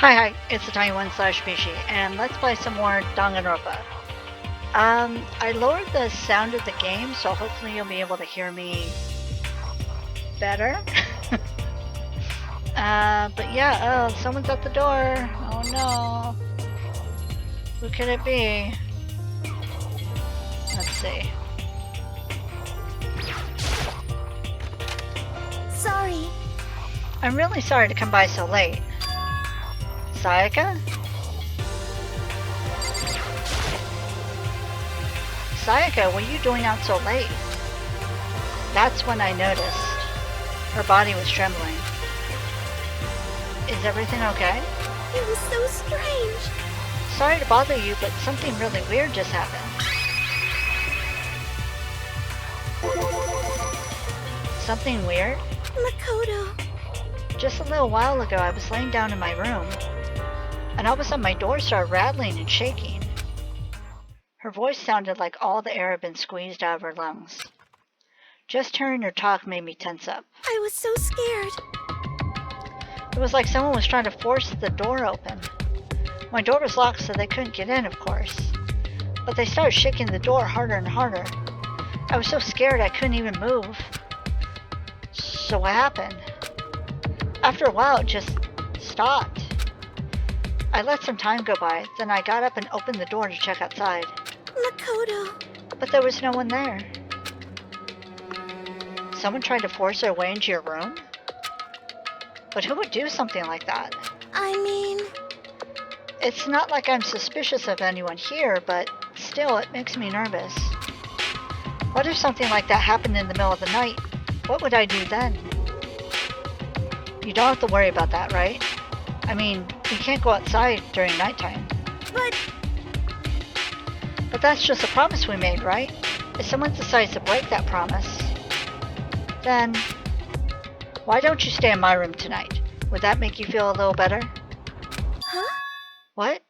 Hi, it's the Tiny One slash Bishie, and let's play some more Danganronpa. I lowered the sound of the game, so hopefully you'll be able to hear me better. But yeah, oh, someone's at the door. Oh no. Who could it be? Let's see. Sorry. I'm really sorry to come by so late. Sayaka? Sayaka, what are you doing out so late? That's when I noticed. Her body was trembling. Is everything okay? It was so strange. Sorry to bother you, but something really weird just happened. Something weird? Makoto. Just a little while ago, I was laying down in my room, and all of a sudden my door started rattling and shaking. Her voice sounded like all the air had been squeezed out of her lungs. Just hearing her talk made me tense up. I was so scared. It was like someone was trying to force the door open. My door was locked, so they couldn't get in, of course. But they started shaking the door harder and harder. I was so scared I couldn't even move. So what happened? After a while, it just stopped. I let some time go by, then I got up and opened the door to check outside. Makoto. But there was no one there. Someone tried to force their way into your room? But who would do something like that? I mean... It's not like I'm suspicious of anyone here, but still, it makes me nervous. What if something like that happened in the middle of the night? What would I do then? You don't have to worry about that, right? I mean, we can't go outside during nighttime. But that's just a promise we made, right? If someone decides to break that promise, then why don't you stay in my room tonight? Would that make you feel a little better? Huh? What?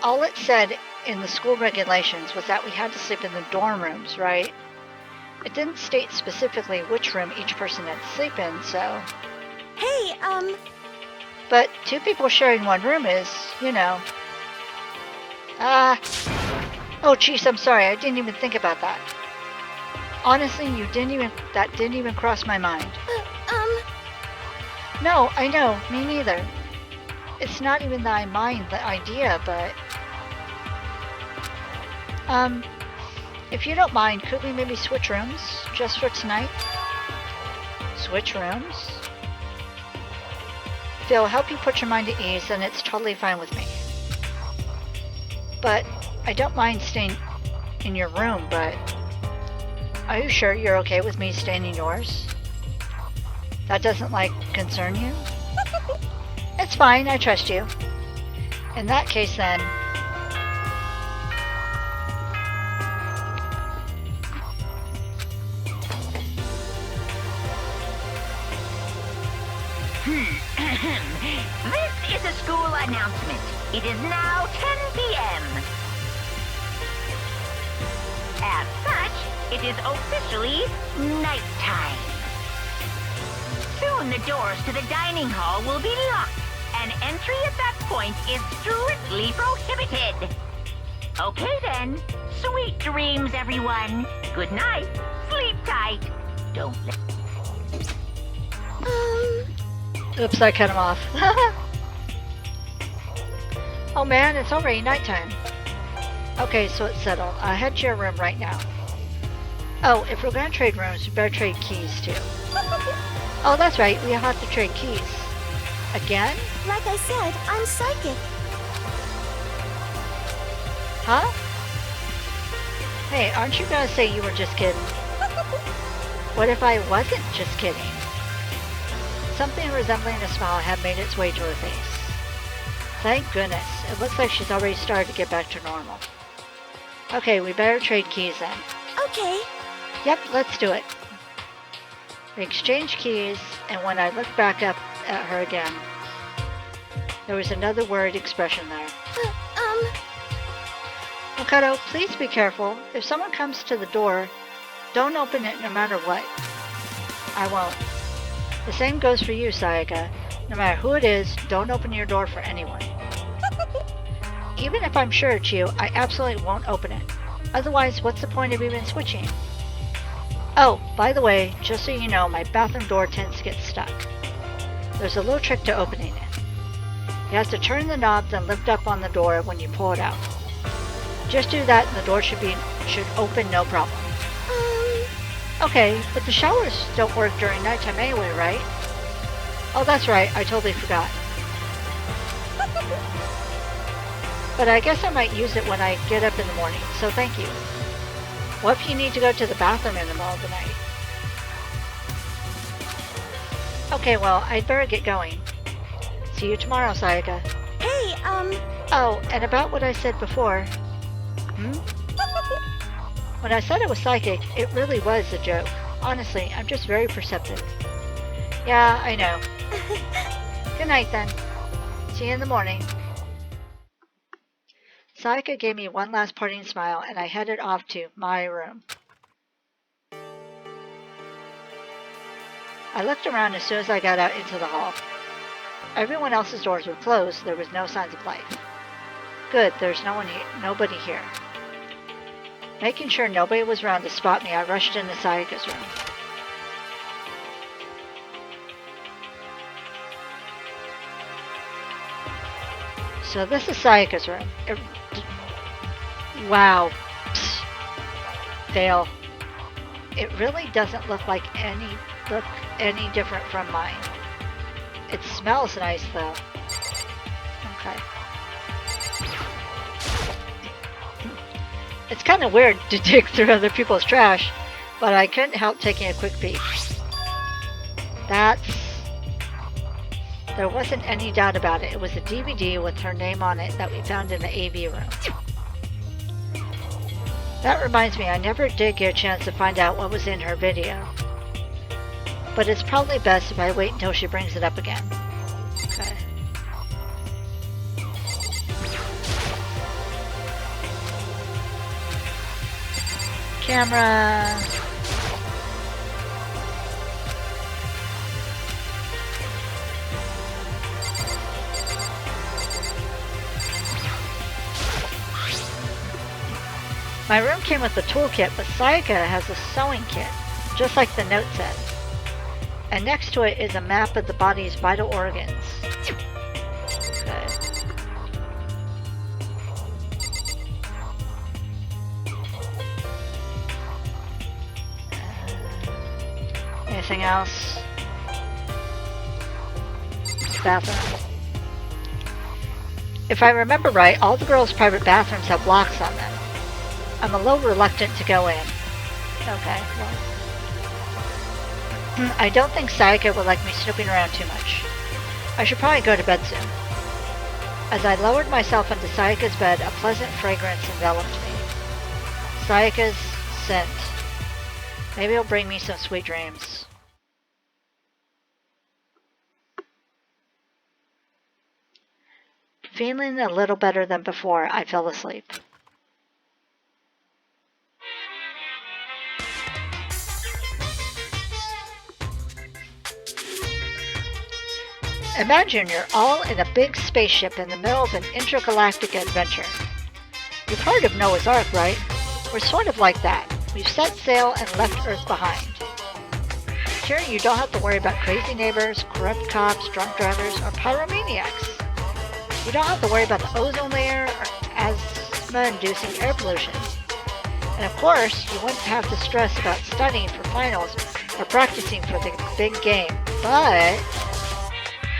All it said in the school regulations was that we had to sleep in the dorm rooms, right? It didn't state specifically which room each person had to sleep in, so... Hey, But two people sharing one room is, you know... Oh jeez, I'm sorry, I didn't even think about that. Honestly, that didn't even cross my mind. No, I know, me neither. It's not even that I mind the idea, but... if you don't mind, could we maybe switch rooms, just for tonight? Switch rooms? If it'll help you put your mind at ease, then it's totally fine with me. But, I don't mind staying in your room, but... Are you sure you're okay with me staying in yours? That doesn't, concern you? It's fine, I trust you. In that case, then... This is a school announcement. It is now 10 p.m. As such, it is officially nighttime. Soon the doors to the dining hall will be locked, and entry at that point is strictly prohibited. Okay then, sweet dreams, everyone. Good night, sleep tight. Don't let... Oops, I cut him off. Oh man, it's already nighttime. Okay, so it's settled. Head to your room right now. Oh, if we're gonna trade rooms, we better trade keys too. Oh, that's right, we have to trade keys. Again? like I said, I'm psychic. Huh? Hey, aren't you gonna say you were just kidding? What if I wasn't just kidding? Something resembling a smile had made its way to her face. Thank goodness, it looks like she's already started to get back to normal. Okay, we better trade keys then. Okay. Yep, let's do it. We exchanged keys, and when I looked back up at her again, there was another worried expression there. Makoto, please be careful. If someone comes to the door, don't open it no matter what. I won't. The same goes for you, Sayaka. No matter who it is, don't open your door for anyone. Even if I'm sure it's you, I absolutely won't open it. Otherwise, what's the point of even switching? Oh, by the way, just so you know, my bathroom door tends to get stuck. There's a little trick to opening it. You have to turn the knob, then lift up on the door when you pull it out. Just do that and the door should open no problem. Okay, but the showers don't work during nighttime anyway, right? Oh, that's right, I totally forgot. But I guess I might use it when I get up in the morning, so thank you. What if you need to go to the bathroom in the middle of the night? Okay, well, I'd better get going. See you tomorrow, Sayaka. Hey, Oh, and about what I said before. When I said I was psychic, it really was a joke. Honestly, I'm just very perceptive. Yeah, I know. Good night, then. See you in the morning. Sayaka gave me one last parting smile, and I headed off to my room. I looked around as soon as I got out into the hall. Everyone else's doors were closed. There was no signs of life. Good, there's nobody here. Making sure nobody was around to spot me, I rushed into Sayaka's room. So this is Sayaka's room. Wow. Psst. Fail. It really doesn't look any different from mine. It smells nice though. Okay. It's kind of weird to dig through other people's trash, but I couldn't help taking a quick peek. There wasn't any doubt about it. It was a DVD with her name on it that we found in the AV room. That reminds me, I never did get a chance to find out what was in her video. But it's probably best if I wait until she brings it up again. Okay. Camera. My room came with a toolkit, but Sayaka has a sewing kit, just like the note said. And next to it is a map of the body's vital organs. Okay. Anything else? Bathroom. If I remember right, all the girls' private bathrooms have locks on them. I'm a little reluctant to go in. Okay, well. I don't think Sayaka would like me snooping around too much. I should probably go to bed soon. As I lowered myself into Sayaka's bed, a pleasant fragrance enveloped me. Sayaka's scent. Maybe it'll bring me some sweet dreams. Feeling a little better than before, I fell asleep. Imagine you're all in a big spaceship in the middle of an intergalactic adventure. You've heard of Noah's Ark, right? We're sort of like that. We've set sail and left Earth behind. Here you don't have to worry about crazy neighbors, corrupt cops, drunk drivers, or pyromaniacs. You don't have to worry about the ozone layer or asthma-inducing air pollution. And of course, you wouldn't have to stress about studying for finals or practicing for the big game.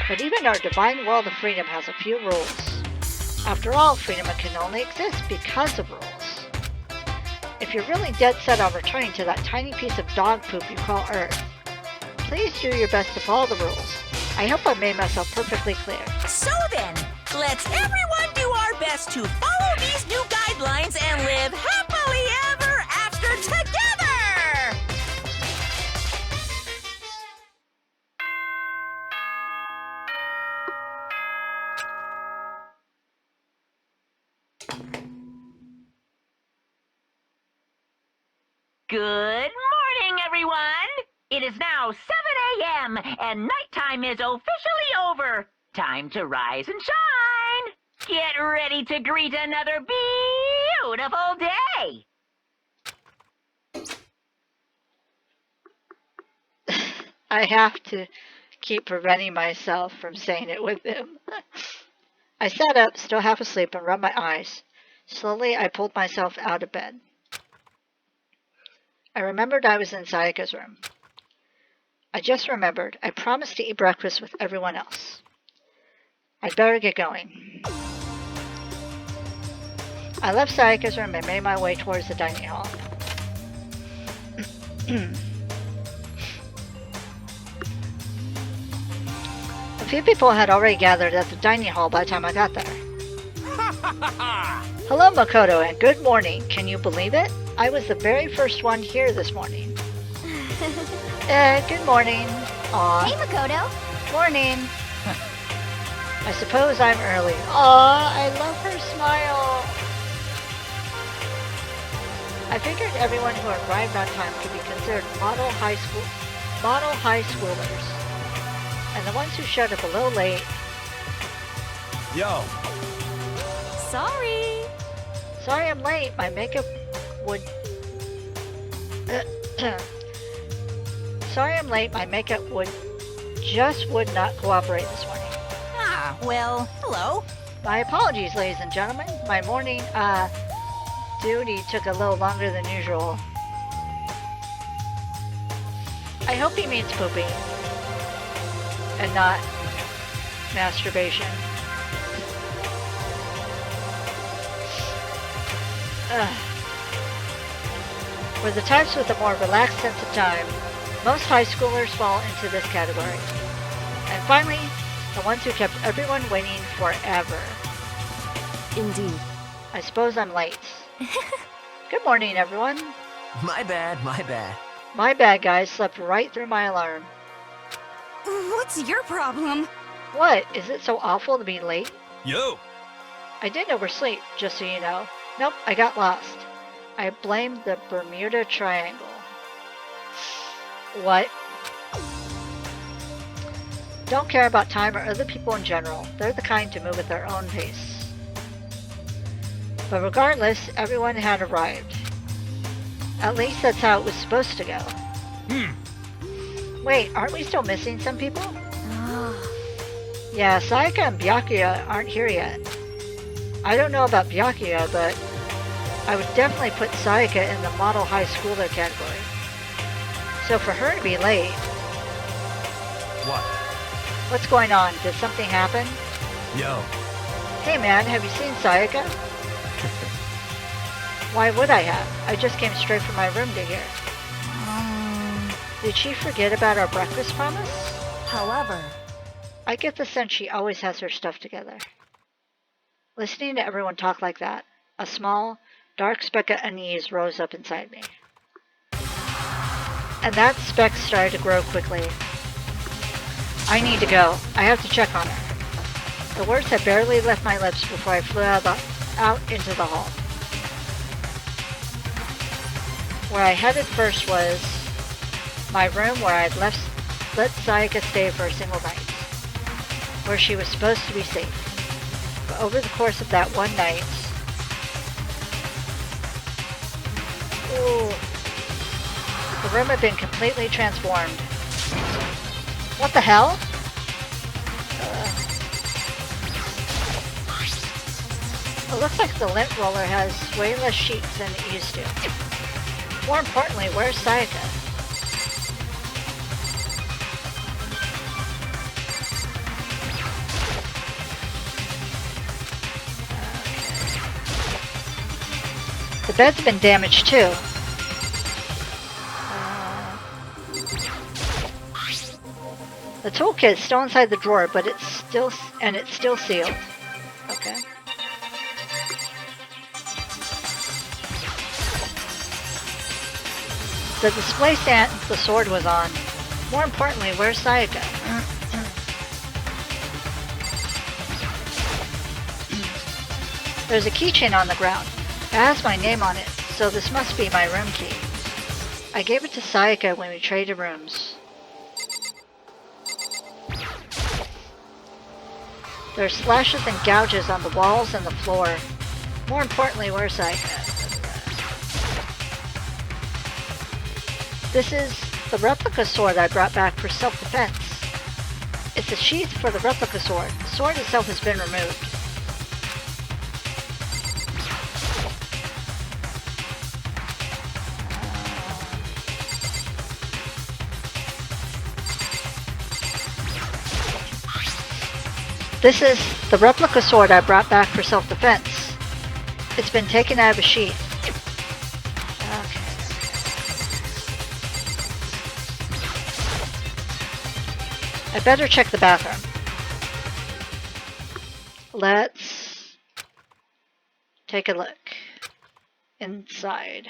But even our divine world of freedom has a few rules. After all, freedom can only exist because of rules. If you're really dead set on returning to that tiny piece of dog poop you call Earth, please do your best to follow the rules. I hope I made myself perfectly clear. So then, let's everyone do our best to follow these new guidelines and live happily ever after together! Good morning, everyone! It is now 7 a.m., and nighttime is officially over. Time to rise and shine. Get ready to greet another beautiful day. I have to keep preventing myself from saying it with him. I sat up, still half asleep, and rubbed my eyes. Slowly, I pulled myself out of bed. I remembered I was in Sayaka's room. I just remembered I promised to eat breakfast with everyone else. I'd better get going. I left Sayaka's room and made my way towards the dining hall. A few people had already gathered at the dining hall by the time I got there. Hello, Makoto, and good morning. Can you believe it? I was the very first one here this morning. Good morning. Aw. Hey, Makoto. Morning. I suppose I'm early. Aw, I love her smile. I figured everyone who arrived on time could be considered model high schoolers. And the ones who showed up a little late. Yo. Sorry. Sorry I'm late. My makeup would... Sorry I'm late. My makeup would not cooperate this morning. Ah, well, hello. My apologies, ladies and gentlemen. My morning, duty took a little longer than usual. I hope he means pooping. And not masturbation. For the types with a more relaxed sense of time, most high schoolers fall into this category. And finally, the ones who kept everyone waiting forever. Indeed. I suppose I'm late. Good morning, everyone. My bad, my bad. My bad, guys. Slept right through my alarm. What's your problem? What? Is it so awful to be late? Yo. I didn't oversleep, just so you know. Nope, I got lost. I blamed the Bermuda Triangle. What? Don't care about time or other people in general. They're the kind to move at their own pace. But regardless, everyone had arrived. At least that's how it was supposed to go. Wait, aren't we still missing some people? Yeah, Sayaka and Byakuya aren't here yet. I don't know about Byakuya, but I would definitely put Sayaka in the model high schooler category. So for her to be late... What? What's going on? Did something happen? Yo. Hey man, have you seen Sayaka? Why would I have? I just came straight from my room to here. Did she forget about our breakfast promise? However, I get the sense she always has her stuff together. Listening to everyone talk like that, a small, dark speck of unease rose up inside me. And that speck started to grow quickly. I need to go. I have to check on her. The words had barely left my lips before I flew out into the hall. Where I headed first was my room, where I'd let Sayaka stay for a single night, where she was supposed to be safe. But over the course of that one night, the room had been completely transformed. What the hell? It looks like the lint roller has way less sheets than it used to. More importantly, where's Sayaka? The bed's been damaged too. The toolkit's still inside the drawer, but it's still sealed. Okay. The display stand the sword was on. More importantly, where's Sayaka? There's a keychain on the ground. It has my name on it, so this must be my room key. I gave it to Sayaka when we traded rooms. There are slashes and gouges on the walls and the floor. More importantly, where's Sayaka? This is the replica sword I brought back for self-defense. It's a sheath for the replica sword. The sword itself has been removed. This is the replica sword I brought back for self-defense. It's been taken out of a sheath. Okay. I better check the bathroom. Let's take a look inside.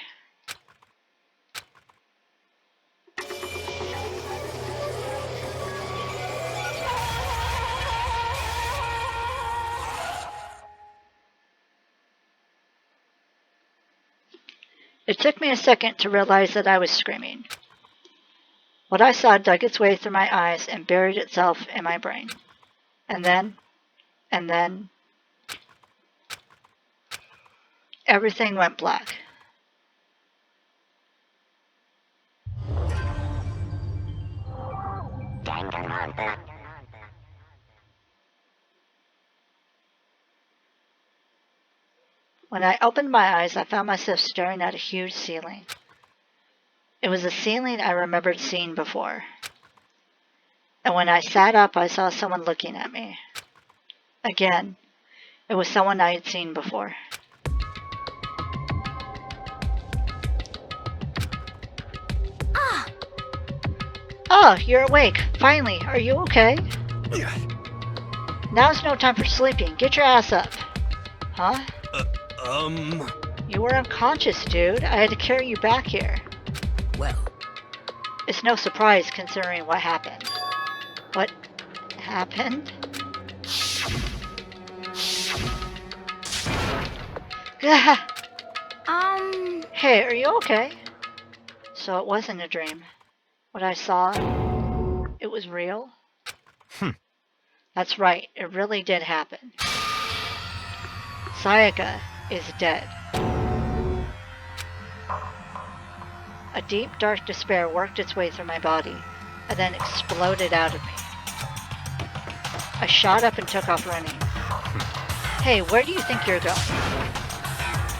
It took me a second to realize that I was screaming. What I saw dug its way through my eyes and buried itself in my brain. And then, everything went black. Danganronpa. When I opened my eyes, I found myself staring at a huge ceiling. It was a ceiling I remembered seeing before. And when I sat up, I saw someone looking at me. Again, it was someone I had seen before. Oh, you're awake. Finally, are you okay? Now's no time for sleeping. Get your ass up. Huh? You were unconscious, dude. I had to carry you back here. Well, It's no surprise considering what happened. What happened? Hey, are you okay? So it wasn't a dream. What I saw, it was real? That's right, it really did happen. Sayaka is dead. A deep, dark despair worked its way through my body, and then exploded out of me. I shot up and took off running. Hey, where do you think you're going?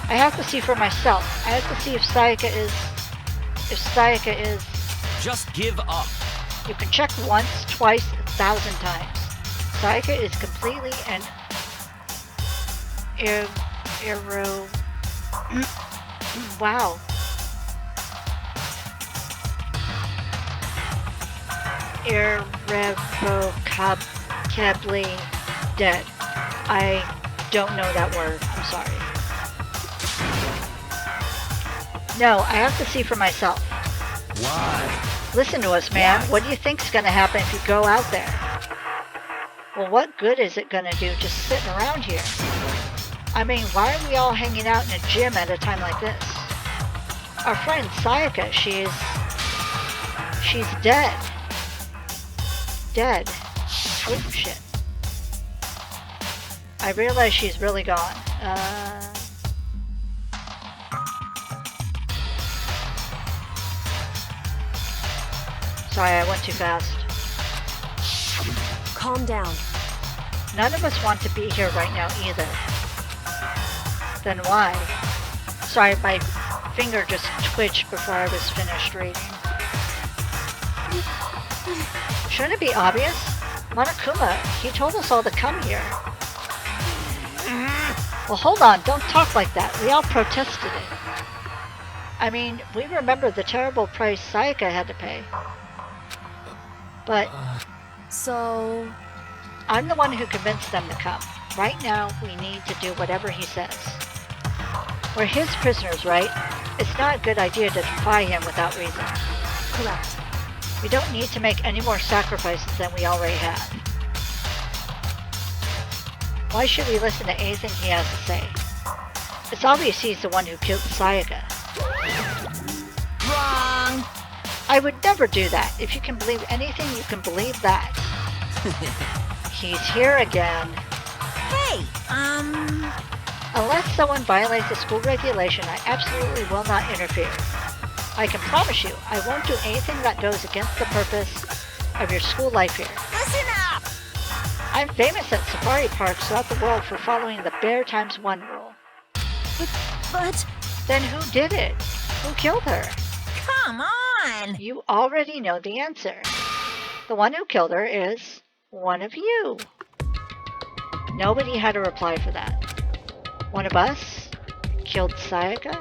I have to see for myself. I have to see if Sayaka is... Just give up. You can check once, twice, 1,000 times. Sayaka is completely and wow. Irrevocably dead. I don't know that word. I'm sorry. No, I have to see for myself. Why? Listen to us, man. What do you think's gonna happen if you go out there? Well, what good is it gonna do just sitting around here? I mean, why are we all hanging out in a gym at a time like this? Our friend Sayaka, she's dead. Dead. Oh, shit. I realize she's really gone. Sorry, I went too fast. Calm down. None of us want to be here right now either. Then why? Sorry, my finger just twitched before I was finished reading. Shouldn't it be obvious? Monokuma, he told us all to come here. Well, hold on, don't talk like that. We all protested it. I mean, we remember the terrible price Sayaka had to pay. But So... I'm the one who convinced them to come. Right now, we need to do whatever he says. We're his prisoners, right? It's not a good idea to defy him without reason. Correct. We don't need to make any more sacrifices than we already have. Why should we listen to anything he has to say? It's obvious he's the one who killed Sayaka. wrong. I would never do that. If you can believe anything, you can believe that. He's here again. Hey, Unless someone violates a school regulation, I absolutely will not interfere. I can promise you, I won't do anything that goes against the purpose of your school life here. listen up! I'm famous at safari parks throughout the world for following the bear times 1 rule. But Then who did it? Who killed her? Come on! You already know the answer. The one who killed her is one of you. Nobody had a reply for that. One of us killed Sayaka?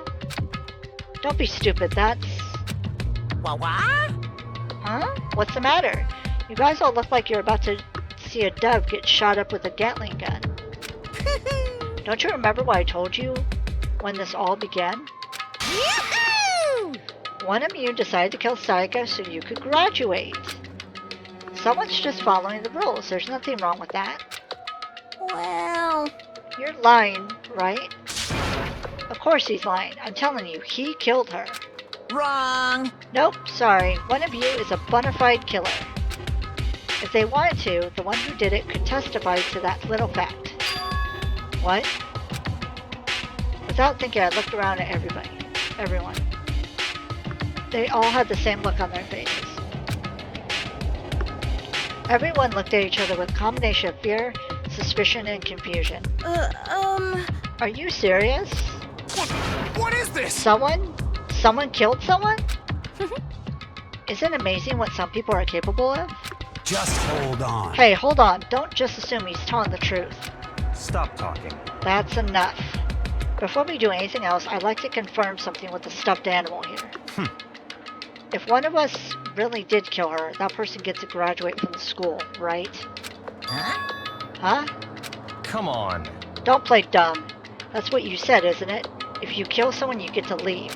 Don't be stupid, that's... What? Huh? What's the matter? You guys all look like you're about to see a dove get shot up with a Gatling gun. Don't you remember what I told you when this all began? Yoo-hoo! One of you decided to kill Sayaka so you could graduate. Someone's just following the rules. There's nothing wrong with that. Well, You're lying, right? Of course he's lying. I'm telling you, he killed her. wrong. Nope, sorry. One of you is a bona fide killer. If they wanted to, the one who did it could testify to that little fact. What? Without thinking, I looked around at everyone. They all had the same look on their faces. Everyone looked at each other with a combination of fear, suspicion, and confusion. Are you serious? What is this? Someone killed someone? Isn't it amazing what some people are capable of? Just hold on. Hey, hold on. Don't just assume he's telling the truth. Stop talking. That's enough. Before we do anything else, I'd like to confirm something with the stuffed animal here. If one of us really did kill her, that person gets to graduate from the school, right? Huh? Huh? Come on. Don't play dumb. That's what you said, isn't it? If you kill someone, you get to leave.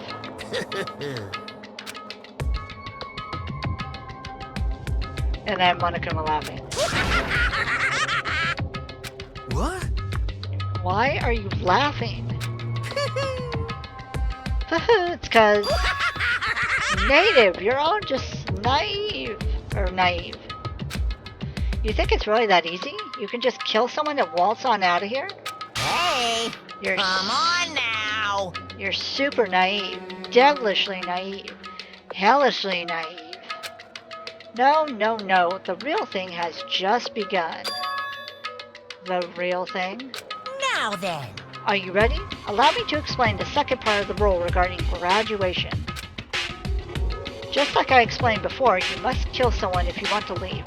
And then Monica were laughing. What? Why are you laughing? It's cause native, you're all just naive. Or naive. You think it's really that easy? You can just kill someone and waltz on out of here? Hey, You're come on now. You're super naive. Devilishly naive. Hellishly naive. No, no, no. The real thing has just begun. The real thing? Now then. Are you ready? Allow me to explain the second part of the rule regarding graduation. Just like I explained before, you must kill someone if you want to leave.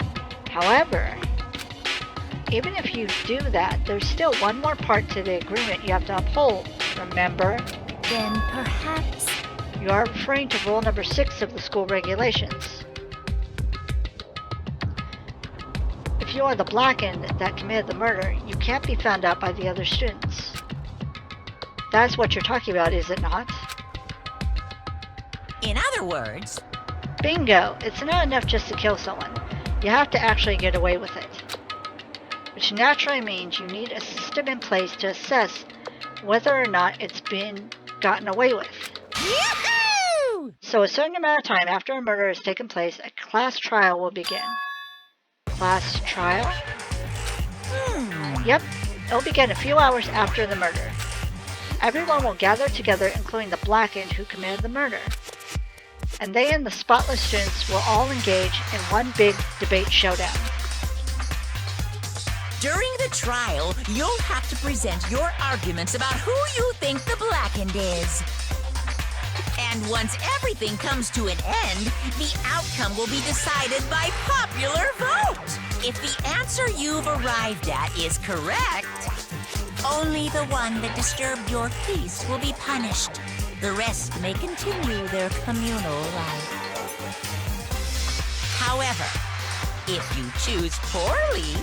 However, even if you do that, there's still one more part to the agreement you have to uphold. Remember? then perhaps... You are referring to rule number 6 of the school regulations. If you are the blackened that committed the murder, you can't be found out by the other students. That's what you're talking about, is it not? In other words, Bingo! It's not enough just to kill someone. You have to actually get away with it. Which naturally means you need a system in place to assess whether or not it's been gotten away with. yoo-hoo! So a certain amount of time after a murder has taken place, a class trial will begin. Class trial? Yep, it'll begin a few hours after the murder. Everyone will gather together, including the blackened who committed the murder. And they and the spotless students will all engage in one big debate showdown. During the trial, you'll have to present your arguments about who you think the blackened is. And once everything comes to an end, the outcome will be decided by popular vote. If the answer you've arrived at is correct, only the one that disturbed your peace will be punished. The rest may continue their communal life. However, if you choose poorly,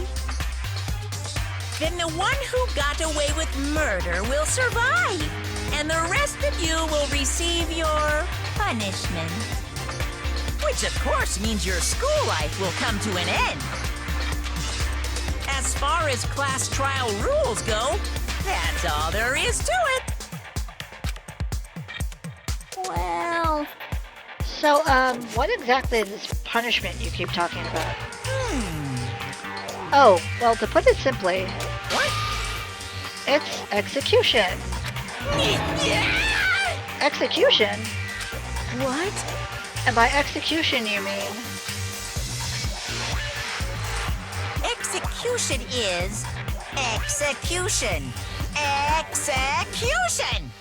then the one who got away with murder will survive, and the rest of you will receive your punishment. Which, of course, means your school life will come to an end. As far as class trial rules go, that's all there is to it. Well... So, what exactly is this punishment you keep talking about? Oh, well, to put it simply, What? It's execution. Execution? What? And by execution you mean... Execution is execution. Execution!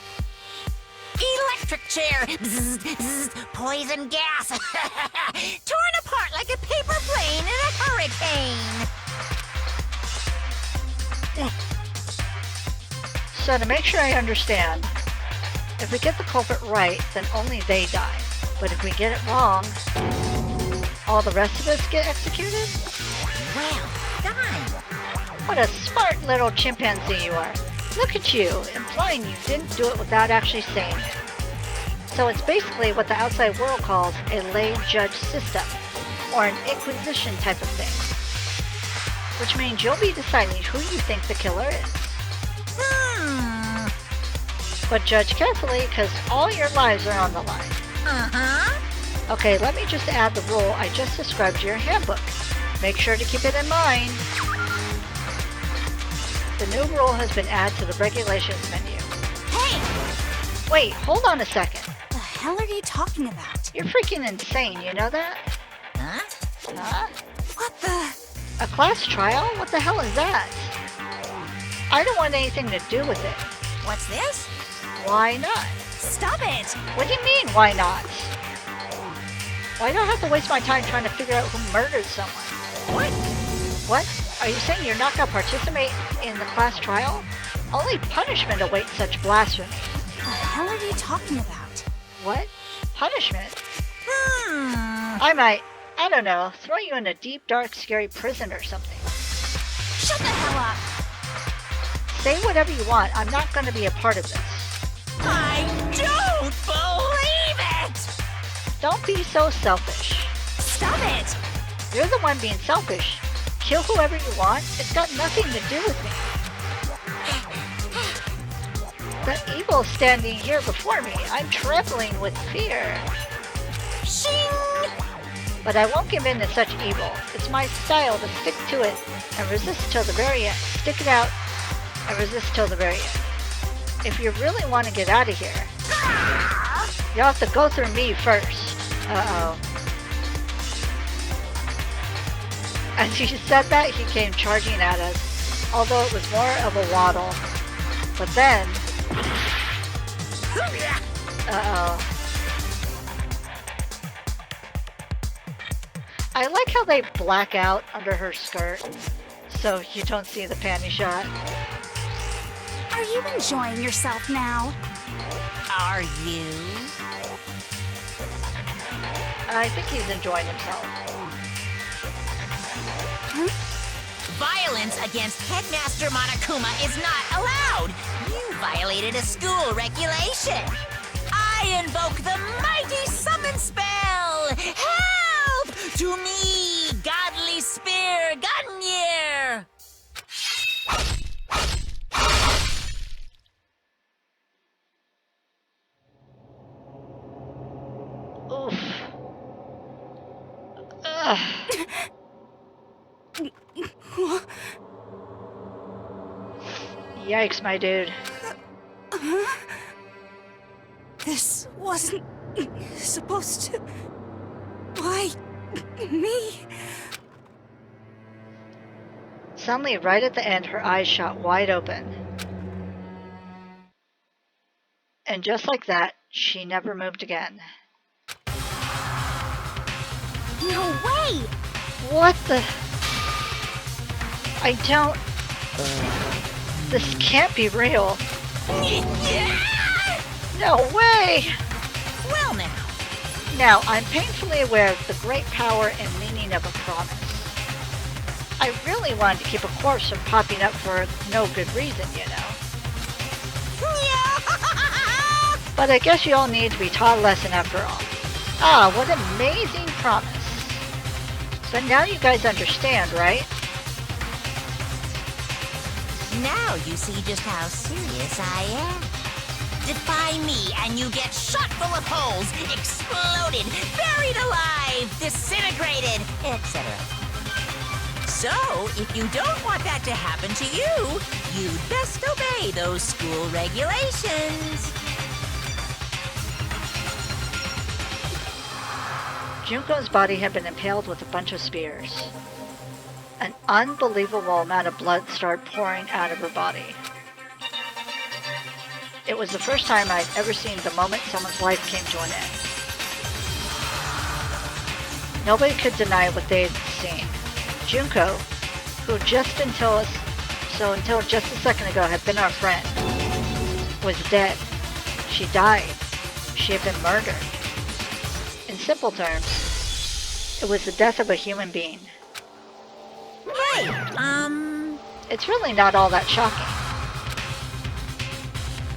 Electric chair. Bzz, bzz, poison gas. Torn apart like a paper plane in a hurricane. So to make sure I understand, if we get the culprit right, then only they die. But if we get it wrong, all the rest of us get executed? Well done. What a smart little chimpanzee you are. Look at you, implying you didn't do it without actually saying it. So it's basically what the outside world calls a lay judge system, or an inquisition type of thing. Which means you'll be deciding who you think the killer is. But judge carefully, because all your lives are on the line. Okay, let me just add the rule I just described to your handbook. Make sure to keep it in mind. The new rule has been added to the regulations menu. Hey! Wait, hold on a second. The hell are you talking about? You're freaking insane, you know that? Huh? Huh? What the? A class trial? What the hell is that? I don't want anything to do with it. What's this? Why not? Stop it! What do you mean, why not? Why do I have to waste my time trying to figure out who murdered someone? What? What? Are you saying you're not going to participate in the class trial? Only punishment awaits such blasphemy. The hell are you talking about? What? Punishment? I might, I don't know, throw you in a deep, dark, scary prison or something. Shut the hell up! Say whatever you want, I'm not going to be a part of this. I don't believe it! Don't be so selfish. Stop it! You're the one being selfish. Kill whoever you want, it's got nothing to do with me. The evil's standing here before me. I'm trembling with fear. Shing! But I won't give in to such evil. It's my style to stick to it and resist till the very end. Stick it out and resist till the very end. If you really want to get out of here, you'll have to go through me first. Uh-oh. As he said that, he came charging at us, although it was more of a waddle. But then... Uh-oh. I like how they black out under her skirt, so you don't see the panty shot. Are you enjoying yourself now? Are you? I think he's enjoying himself. Violence against Headmaster Monokuma is not allowed. You violated a school regulation. I invoke the mighty summon spell. Help! To me, godly spear, Gunyear! Oof. Ugh. Yikes, my dude. This wasn't supposed to... Why me? Suddenly, right at the end, her eyes shot wide open. And just like that, she never moved again. No way! What the... I don't... This can't be real. No way! Well now. Now, I'm painfully aware of the great power and meaning of a promise. I really wanted to keep a corpse from popping up for no good reason, you know. But I guess you all need to be taught a lesson after all. Ah, what an amazing promise. But now you guys understand, right? Now you see just how serious I am. Defy me and you get shot full of holes, exploded, buried alive, disintegrated, etc. So, if you don't want that to happen to you, you'd best obey those school regulations. Junko's body had been impaled with a bunch of spears. An unbelievable amount of blood started pouring out of her body. It was the first time I'd ever seen the moment someone's life came to an end. Nobody could deny what they had seen. Junko, who until just a second ago had been our friend, was dead. She died. She had been murdered. In simple terms, it was the death of a human being. Hey, It's really not all that shocking.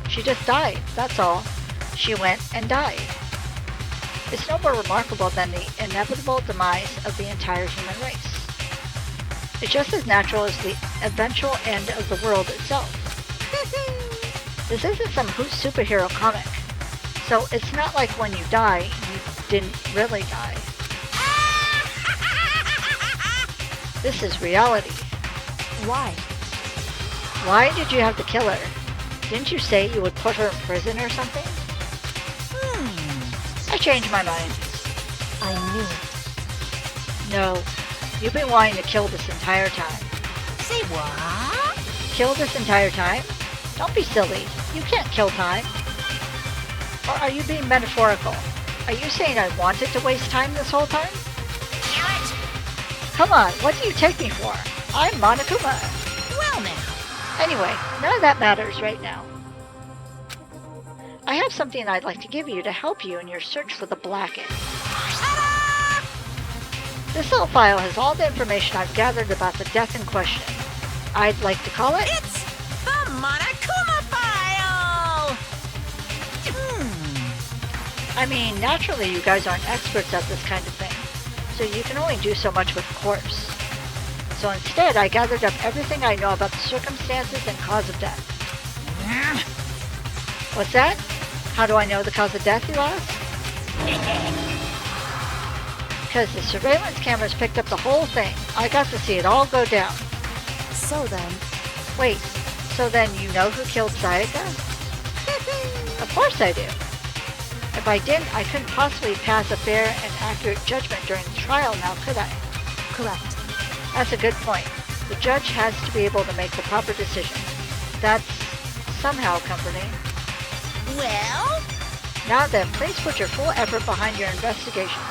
She just died, that's all. She went and died. It's no more remarkable than the inevitable demise of the entire human race. It's just as natural as the eventual end of the world itself. This isn't some superhero comic, so it's not like when you die, you didn't really die. This is reality. Why? Why did you have to kill her? Didn't you say you would put her in prison or something? I changed my mind. I knew it. No, you've been wanting to kill this entire time. say what? Kill this entire time? Don't be silly. You can't kill time. Or are you being metaphorical? Are you saying I wanted to waste time this whole time? Damn it! Come on, what do you take me for? I'm Monokuma. Well now. Anyway, none of that matters right now. I have something I'd like to give you to help you in your search for the Blackened. This little file has all the information I've gathered about the death in question. I'd like to call it... It's the Monokuma file! I mean, naturally you guys aren't experts at this kind of thing, so you can only do so much with a corpse. So instead, I gathered up everything I know about the circumstances and cause of death. What's that? How do I know the cause of death, you ask? Because the surveillance cameras picked up the whole thing. I got to see it all go down. So then, Wait, so then you know who killed Sayaka? Of course I do. If I didn't, I couldn't possibly pass a fair and accurate judgment during the trial now, could I? correct. That's a good point. The judge has to be able to make the proper decision. That's somehow comforting. Well, Now then, please put your full effort behind your investigation.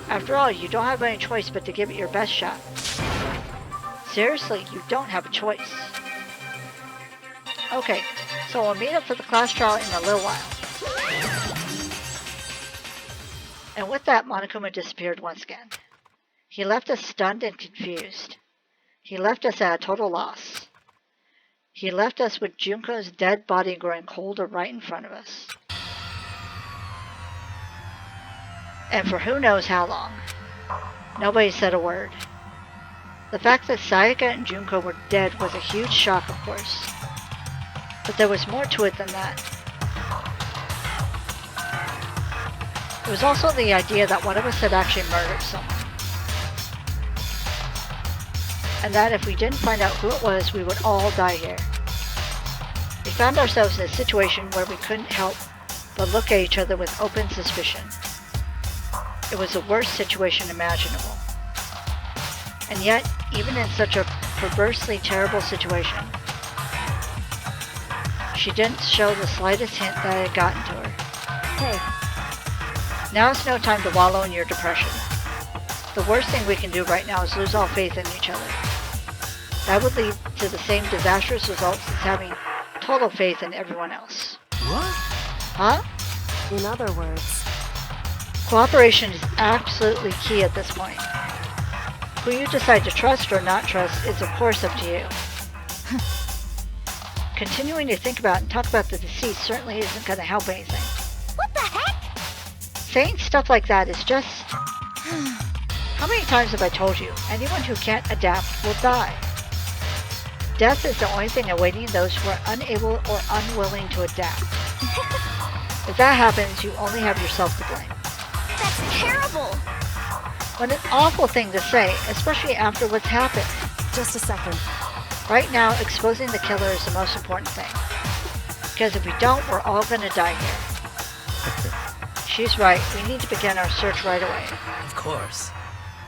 After all, you don't have any choice but to give it your best shot. Seriously, you don't have a choice. Okay, so we'll meet up for the class trial in a little while. And with that, Monokuma disappeared once again. He left us stunned and confused. He left us at a total loss. He left us with Junko's dead body growing colder right in front of us. And for who knows how long. Nobody said a word. The fact that Sayaka and Junko were dead was a huge shock, of course. But there was more to it than that. It was also the idea that one of us had actually murdered someone. And that if we didn't find out who it was, we would all die here. We found ourselves in a situation where we couldn't help but look at each other with open suspicion. It was the worst situation imaginable. And yet, even in such a perversely terrible situation, she didn't show the slightest hint that I had gotten to her. Hey, Now is no time to wallow in your depression. The worst thing we can do right now is lose all faith in each other. That would lead to the same disastrous results as having total faith in everyone else. What? Huh? in other words, Cooperation is absolutely key at this point. Who you decide to trust or not trust is of course up to you. Continuing to think about and talk about the deceased certainly isn't going to help anything. what the heck? Saying stuff like that is just... How many times have I told you, anyone who can't adapt will die. Death is the only thing awaiting those who are unable or unwilling to adapt. If that happens, you only have yourself to blame. That's terrible. What an awful thing to say, especially after what's happened. Just a second. Right now, exposing the killer is the most important thing. Because if we don't, we're all gonna die here. She's right. We need to begin our search right away. Of course.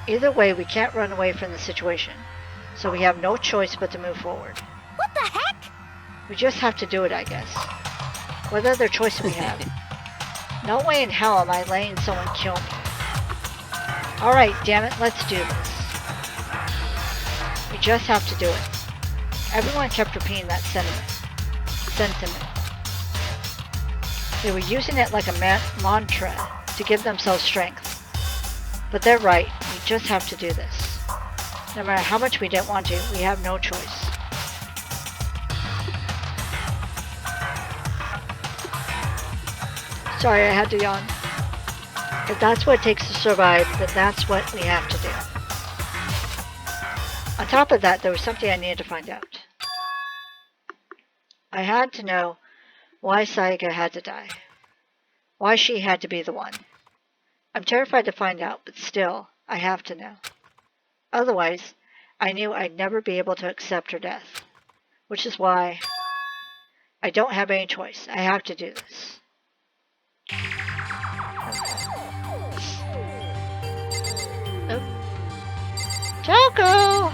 Either way, we can't run away from the situation. So we have no choice but to move forward. What the heck? We just have to do it, I guess. What other choice we have? No way in hell am I letting someone kill me. Alright, damn it, let's do this. We just have to do it. Everyone kept repeating that sentiment. They were using it like a mantra to give themselves strength. But they're right, we just have to do this. No matter how much we didn't want to, we have no choice. Sorry, I had to yawn. If that's what it takes to survive, then that's what we have to do. On top of that, there was something I needed to find out. I had to know why Sayaka had to die. Why she had to be the one. I'm terrified to find out, but still, I have to know. Otherwise, I knew I'd never be able to accept her death. Which is why I don't have any choice. I have to do this. Oh. Choco!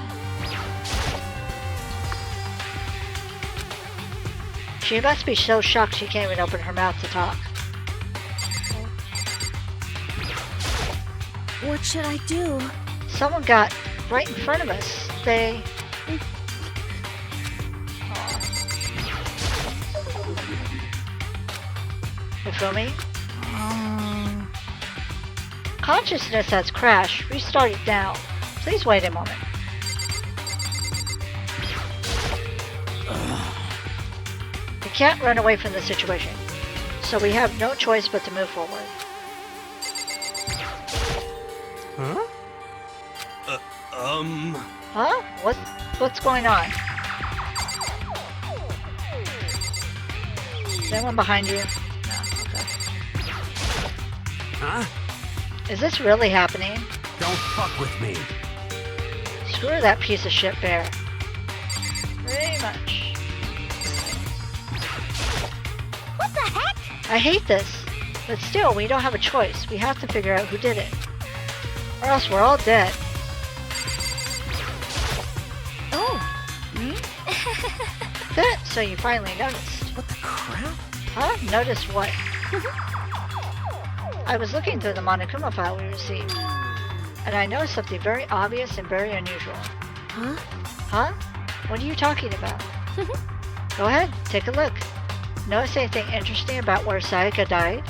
She must be so shocked she can't even open her mouth to talk. What should I do? Someone got right in front of us. They... Ifumi? Consciousness has crashed. Restart it now. Please wait a moment. We can't run away from the situation, so we have no choice but to move forward. Huh? Huh? What's going on? Is anyone behind you? No, okay. Huh? Is this really happening? Don't fuck with me. Screw that piece of shit bear. Pretty much. What the heck? I hate this. But still, we don't have a choice. We have to figure out who did it. Or else we're all dead. Oh. That, so you finally noticed. What the crap? Huh? Notice what? I was looking through the Monokuma file we received, and I noticed something very obvious and very unusual. Huh? Huh? What are you talking about? Go ahead, take a look. Notice anything interesting about where Sayaka died?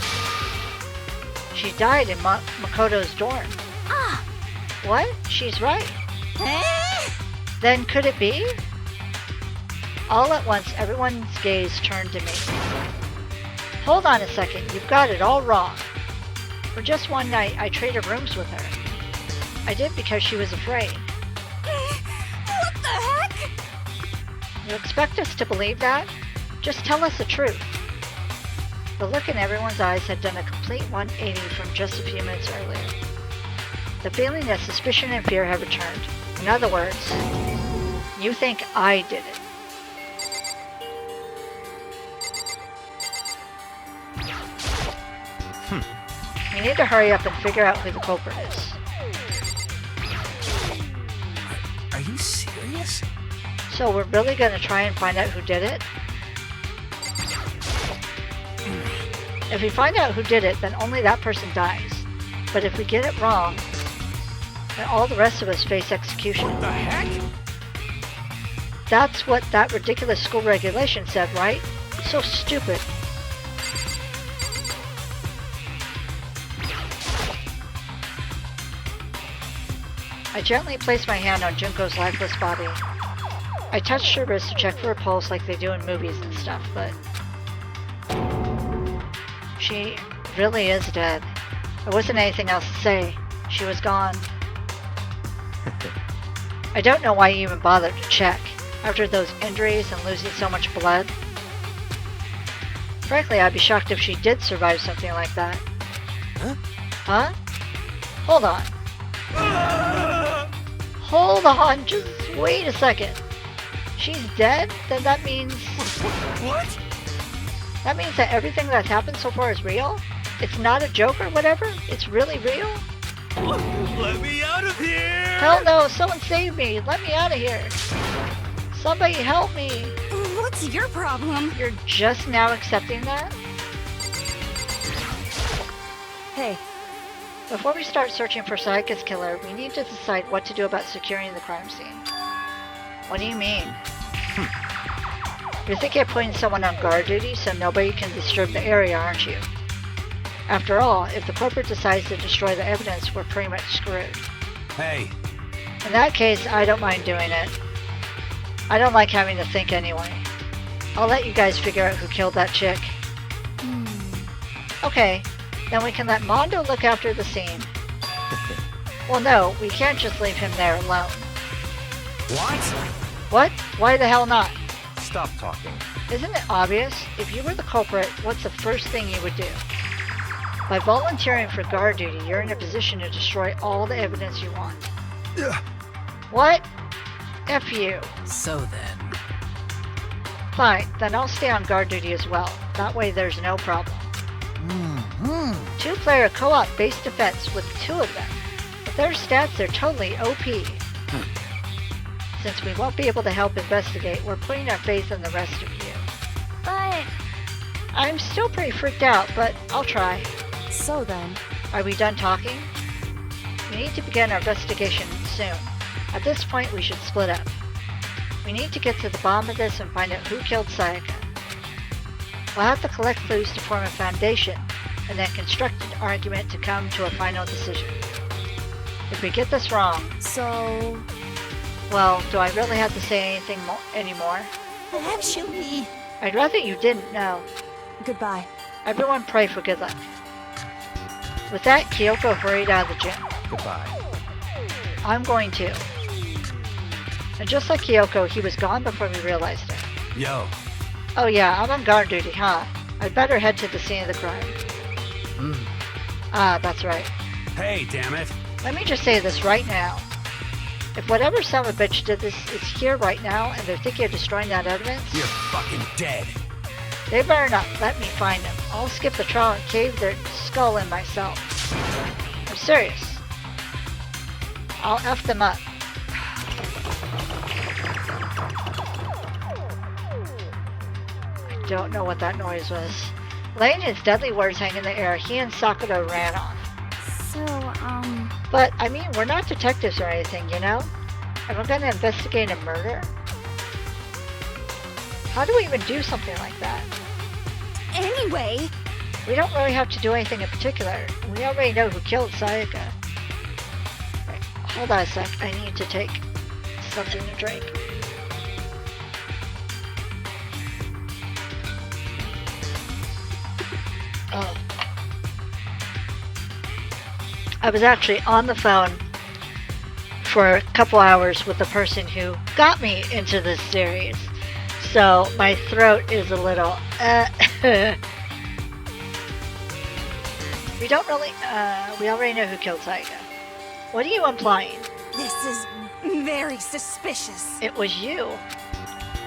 She died in Makoto's dorm. Ah! What? She's right. Then could it be? All at once, everyone's gaze turned to me. Hold on a second, you've got it all wrong. For just one night, I traded rooms with her. I did because she was afraid. What the heck? You expect us to believe that? Just tell us the truth. The look in everyone's eyes had done a complete 180 from just a few minutes earlier. The feeling that suspicion and fear had returned. In other words, you think I did it. We need to hurry up and figure out who the culprit is. Are you serious? So we're really going to try and find out who did it? If we find out who did it, then only that person dies. But if we get it wrong, then all the rest of us face execution. What the heck? That's what that ridiculous school regulation said, right? So stupid. I gently placed my hand on Junko's lifeless body. I touched her wrist to check for a pulse like they do in movies and stuff, but... she really is dead. There wasn't anything else to say. She was gone. I don't know why you even bothered to check, after those injuries and losing so much blood. Frankly, I'd be shocked if she did survive something like that. Huh? Huh? Hold on. Hold on, just wait a second. She's dead? Then that means... What? That means that everything that's happened so far is real? It's not a joke or whatever? It's really real? Let me out of here! Hell no, someone save me! Let me out of here! Somebody help me! What's your problem? You're just now accepting that? Hey, Before we start searching for Sayaka's killer, we need to decide what to do about securing the crime scene. What do you mean? You're thinking of putting someone on guard duty so nobody can disturb the area, aren't you? After all, if the corporate decides to destroy the evidence, we're pretty much screwed. Hey, In that case, I don't mind doing it. I don't like having to think anyway. I'll let you guys figure out who killed that chick. Okay, then we can let Mondo look after the scene. Well, no, we can't just leave him there alone. what? What? Why the hell not? Stop talking. Isn't it obvious? If you were the culprit, what's the first thing you would do? By volunteering for guard duty, you're in a position to destroy all the evidence you want. What? F you. So then. Fine, then I'll stay on guard duty as well. That way there's no problem. Two-player co-op base defense with two of them. With their stats, they're totally OP. Since we won't be able to help investigate, we're putting our faith in the rest of you. but... I'm still pretty freaked out, but I'll try. So then... Are we done talking? We need to begin our investigation soon. At this point, we should split up. We need to get to the bottom of this and find out who killed Sayaka. We'll have to collect clues to form a foundation, and then construct an argument to come to a final decision. If we get this wrong, So... well, do I really have to say anything anymore? Actually... I'd rather you didn't know. Goodbye. Everyone pray for good luck. With that, Kyoko hurried out of the gym. Goodbye. I'm going to. And just like Kyoko, he was gone before we realized it. Yo, Oh yeah, I'm on guard duty, huh? I'd better head to the scene of the crime. Ah, that's right. hey, damn it. Let me just say this right now. If whatever son of a bitch did this is here right now and they're thinking of destroying that evidence, You're fucking dead. they better not let me find them. I'll skip the trial and cave their skull in myself. I'm serious. I'll F them up. I don't know what that noise was. Laying his deadly words hang in the air, he and Sakura ran off. So, But, I mean, we're not detectives or anything, you know? And we're gonna investigate a murder? How do we even do something like that? Anyway... We don't really have to do anything in particular. We already know who killed Sayaka. Right, hold on a sec. I need to take something to drink. Oh. I was actually on the phone for a couple hours with the person who got me into this series. So my throat is a little We don't really we already know who killed Sayaka. What are you implying? This is very suspicious. It was you.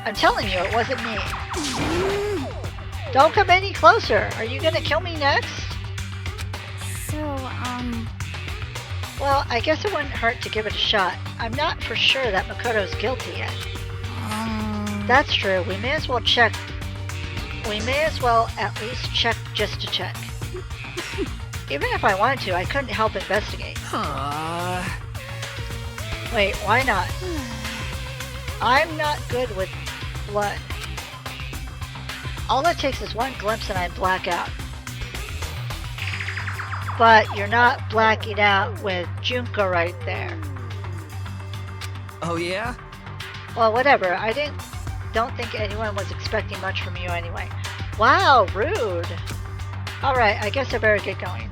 I'm telling you, it wasn't me. Don't come any closer. Are you gonna kill me next? So, Well, I guess it wouldn't hurt to give it a shot. I'm not for sure that Makoto's guilty yet. That's true. We may as well check. We may as well at least check just to check. Even if I wanted to, I couldn't help investigate. Wait, why not? I'm not good with blood. All it takes is one glimpse and I black out. But you're not blacking out with Junko right there. Oh yeah? Well, whatever. Don't think anyone was expecting much from you anyway. Wow, rude. Alright, I guess I better get going.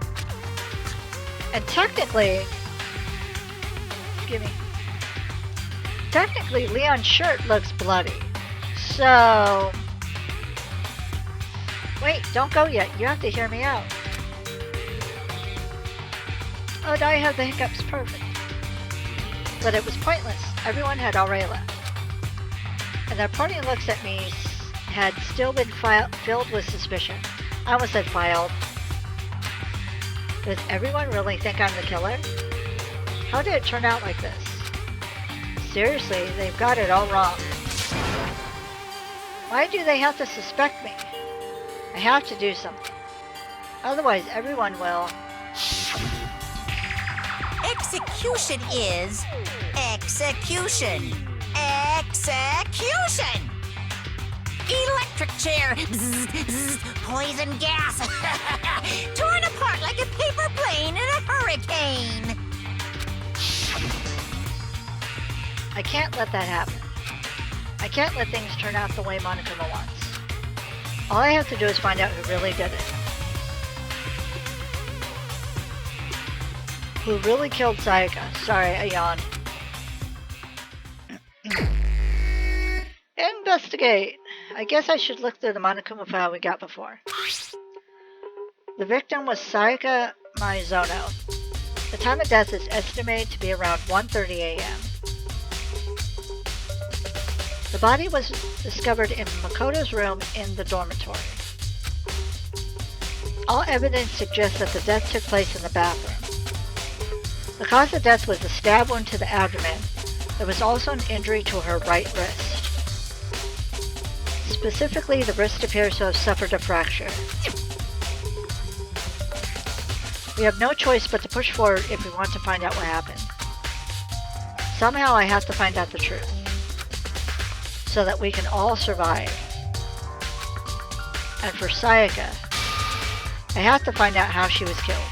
And technically... Excuse me. Technically, Leon's shirt looks bloody. So... Wait, don't go yet. You have to hear me out. Oh, now I have the hiccups. Perfect. But it was pointless. Everyone had already left. And their parting looks at me had still been filled with suspicion. I almost said filed. Does everyone really think I'm the killer? How did it turn out like this? Seriously, they've got it all wrong. Why do they have to suspect me? I have to do something. Otherwise, everyone will. Execution is execution. Execution! Electric chair. Bzz, bzz, poison gas. Torn apart like a paper plane in a hurricane. I can't let that happen. I can't let things turn out the way Monokuma wants. All I have to do is find out who really did it. Who really killed Sayaka? Sorry, I yawned. Investigate! I guess I should look through the Monokuma file we got before. The victim was Sayaka Mizuno. The time of death is estimated to be around 1:30 a.m. The body was discovered in Makoto's room in the dormitory. All evidence suggests that the death took place in the bathroom. The cause of death was a stab wound to the abdomen. There was also an injury to her right wrist. Specifically, the wrist appears to have suffered a fracture. We have no choice but to push forward if we want to find out what happened. Somehow I have to find out the truth, so that we can all survive. And for Sayaka, I have to find out how she was killed.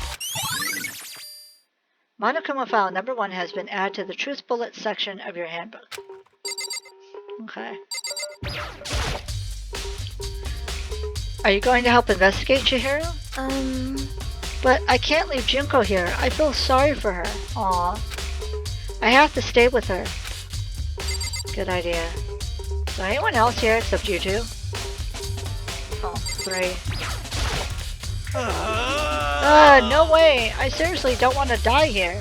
Monokuma file number 1 has been added to the Truth Bullet section of your handbook. Okay. Are you going to help investigate, Chihiro? But I can't leave Junko here. I feel sorry for her. Aw. I have to stay with her. Good idea. Is there anyone else here except you two? Oh, 3. No way! I seriously don't want to die here.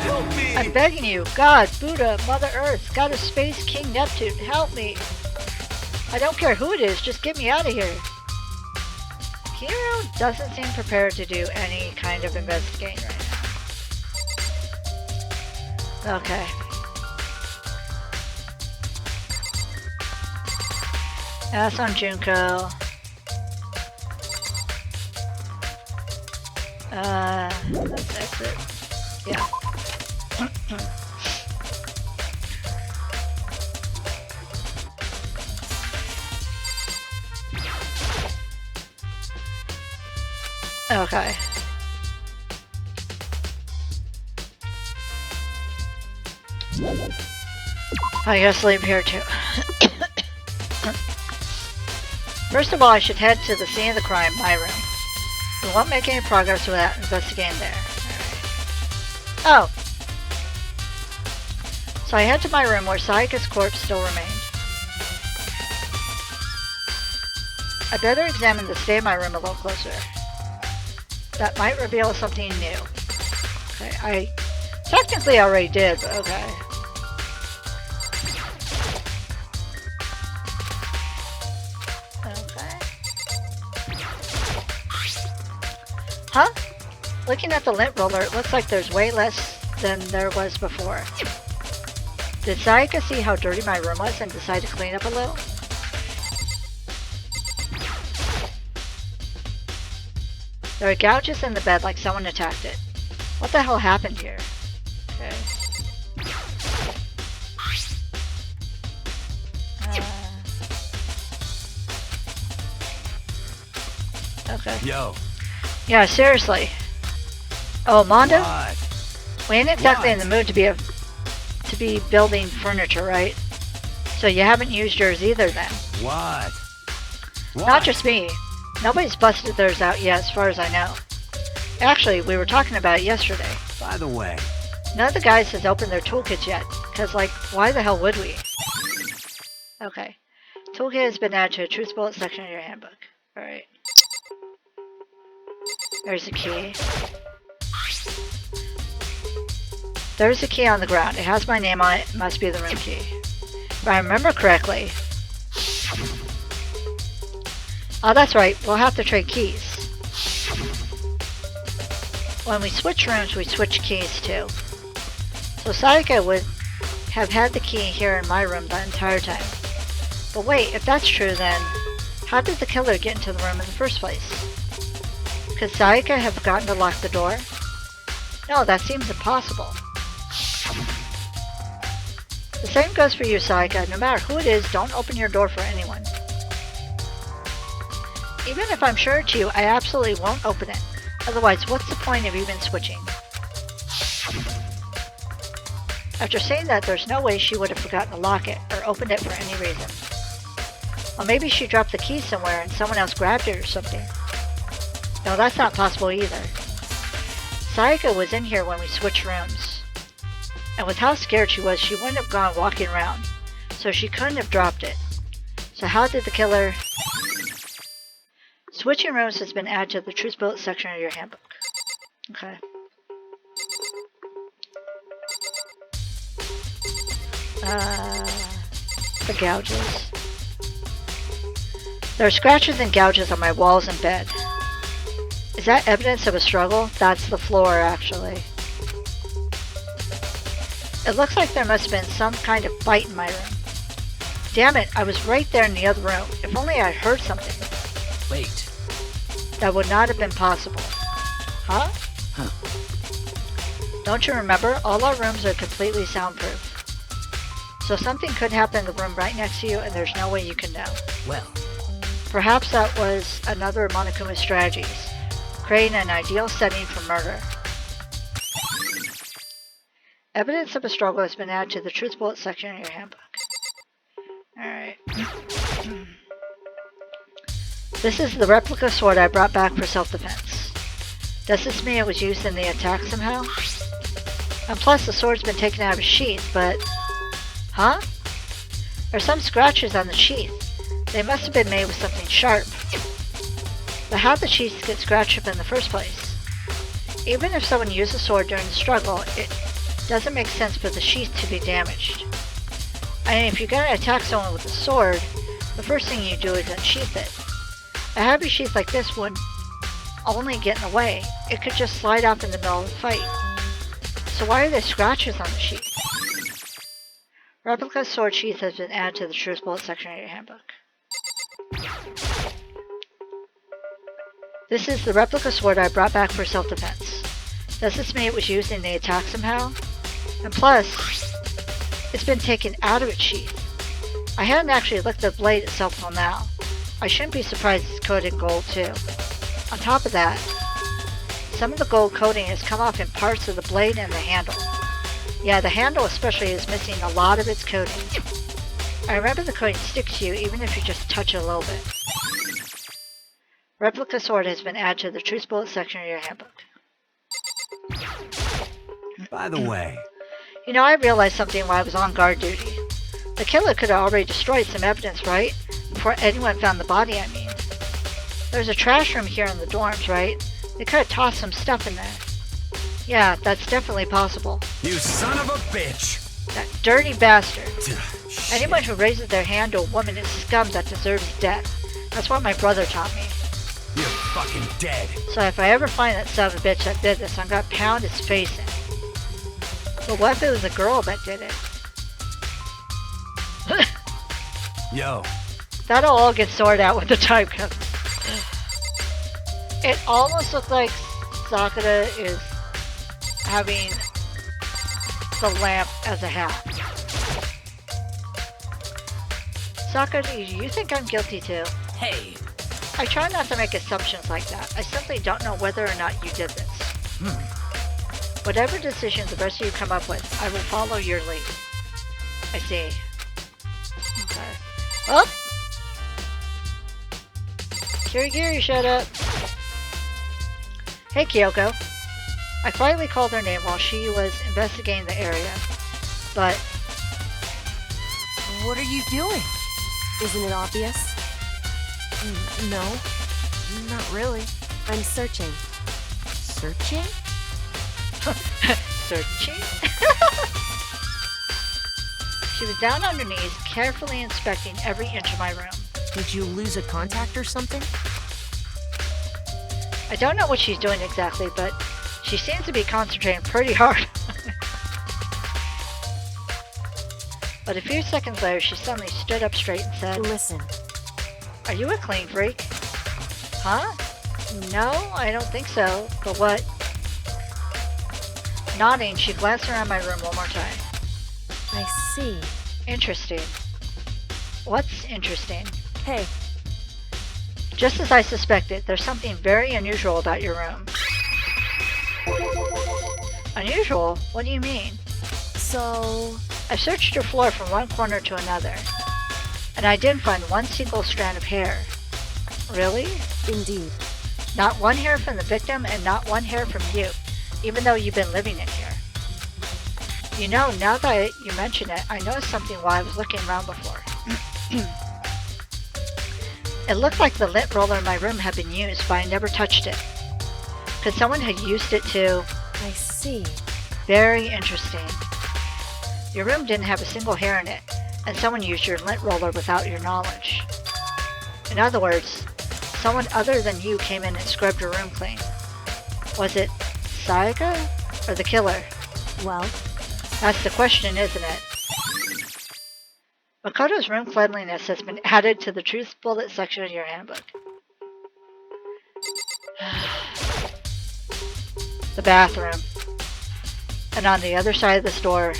Help me! I'm begging you, God, Buddha, Mother Earth, God of Space, King Neptune, help me! I don't care who it is, just get me out of here. Hiro doesn't seem prepared to do any kind of investigating right now. Okay. That's on Junko. Let's exit. Yeah. Okay. I gotta sleep here too. First of all, I should head to the scene of the crime, my room. We won't make any progress without investigating there. Alright. Oh! So I head to my room where Sayaka's corpse still remained. I better examine the state of my room a little closer. That might reveal something new. Okay, I technically already did, but okay. Huh? Looking at the lint roller, it looks like there's way less than there was before. Did Sayaka see how dirty my room was and decide to clean up a little? There are gouges in the bed like someone attacked it. What the hell happened here? Okay. Okay. Yo. Yeah, seriously. Oh, Mondo? What? We ain't exactly in the mood to be building furniture, right? So you haven't used yours either then. What? Not just me. Nobody's busted theirs out yet as far as I know. Actually, we were talking about it yesterday. By the way. None of the guys has opened their toolkits yet, because like, why the hell would we? Okay. Toolkit has been added to a Truth Bullet section of your handbook. Alright. There's a key. There's a key on the ground. It has my name on it. It must be the room key. If I remember correctly. Oh, that's right. We'll have to trade keys. When we switch rooms, we switch keys too. So Sayaka would have had the key here in my room the entire time. But wait, if that's true, then how did the killer get into the room in the first place? Could Sayaka have forgotten to lock the door? No, that seems impossible. The same goes for you, Sayaka. No matter who it is, don't open your door for anyone. Even if I'm sure it's you, I absolutely won't open it. Otherwise, what's the point of even switching? After saying that, there's no way she would have forgotten to lock it or opened it for any reason. Or maybe she dropped the key somewhere and someone else grabbed it or something. No, that's not possible either. Sayaka was in here when we switched rooms. And with how scared she was, she wouldn't have gone walking around. So she couldn't have dropped it. So how did the killer... Switching rooms has been added to the Truth Bullet section of your handbook. Okay. The gouges. There are scratches and gouges on my walls and bed. Is that evidence of a struggle? That's the floor, actually. It looks like there must have been some kind of fight in my room. Damn it, I was right there in the other room. If only I heard something. Wait. That would not have been possible. Huh? Don't you remember? All our rooms are completely soundproof. So something could happen in the room right next to you and there's no way you can know. Well. Perhaps that was another of Monokuma's strategies. Creating an ideal setting for murder. Evidence of a struggle has been added to the Truth Bullet section of your handbook. Alright. This is the replica sword I brought back for self-defense. Does this mean it was used in the attack somehow? And plus the sword's been taken out of its sheath, but... Huh? There's some scratches on the sheath. They must have been made with something sharp. But how did the sheath get scratched up in the first place? Even if someone used the sword during the struggle, it doesn't make sense for the sheath to be damaged. I mean, if you're going to attack someone with a sword, the first thing you do is unsheath it. A heavy sheath like this would only get in the way. It could just slide off in the middle of the fight. So why are there scratches on the sheath? Replica sword sheath has been added to the Truth Bullet section of your handbook. This is the replica sword I brought back for self-defense. Does this mean it was used in the attack somehow? And plus, it's been taken out of its sheath. I hadn't actually looked at the blade itself till now. I shouldn't be surprised it's coated in gold too. On top of that, some of the gold coating has come off in parts of the blade and the handle. Yeah, the handle especially is missing a lot of its coating. I remember the coating sticks to you even if you just touch it a little bit. Replica sword has been added to the Truth Bullet section of your handbook. By the way, You know, I realized something while I was on guard duty. The killer could have already destroyed some evidence, right? Before anyone found the body, I mean. There's a trash room here in the dorms, right? They could have tossed some stuff in there. Yeah, that's definitely possible. you son of a bitch! That dirty bastard. Shit. Anyone who raises their hand to a woman is scum that deserves death. That's what my brother taught me. You're fucking dead. So if I ever find that son of a bitch that did this, I'm gonna pound his face in. But what if it was a girl that did it? Yo, That'll all get sorted out when the time comes. It almost looks like Sakura is having the lamp as a hat. Sakura, do you think I'm guilty too? Hey. I try not to make assumptions like that. I simply don't know whether or not you did this. Whatever decision the rest of you come up with, I will follow your lead. I see. Okay. Oh! Kirigiri, shut up. Hey, Kyoko. I quietly called her name while she was investigating the area, but... What are you doing? Isn't it obvious? No, not really. I'm searching. Searching? Searching. She was down on her knees, carefully inspecting every inch of my room. Did you lose a contact or something? I don't know what she's doing exactly, but she seems to be concentrating pretty hard. But a few seconds later, she suddenly stood up straight and said, Listen, "Are you a clean freak?" Huh? No, I don't think so. But what? Nodding, she glanced around my room one more time. I see. Interesting. What's interesting? Hey, Just as I suspected, there's something very unusual about your room. Unusual? What do you mean? so... I've searched your floor from one corner to another, and I didn't find one single strand of hair. Really? Indeed. Not one hair from the victim and not one hair from you, even though you've been living in here. You know, now that you mention it, I noticed something while I was looking around before. It looked like the lint roller in my room had been used, but I never touched it. Because someone had used it to... I see. Very interesting. Your room didn't have a single hair in it, and someone used your lint roller without your knowledge. In other words, someone other than you came in and scrubbed your room clean. Was it Sayaka or the killer? Well, That's the question, isn't it? Makoto's room cleanliness has been added to the truth bullet section of your handbook. The bathroom. And on the other side of this door...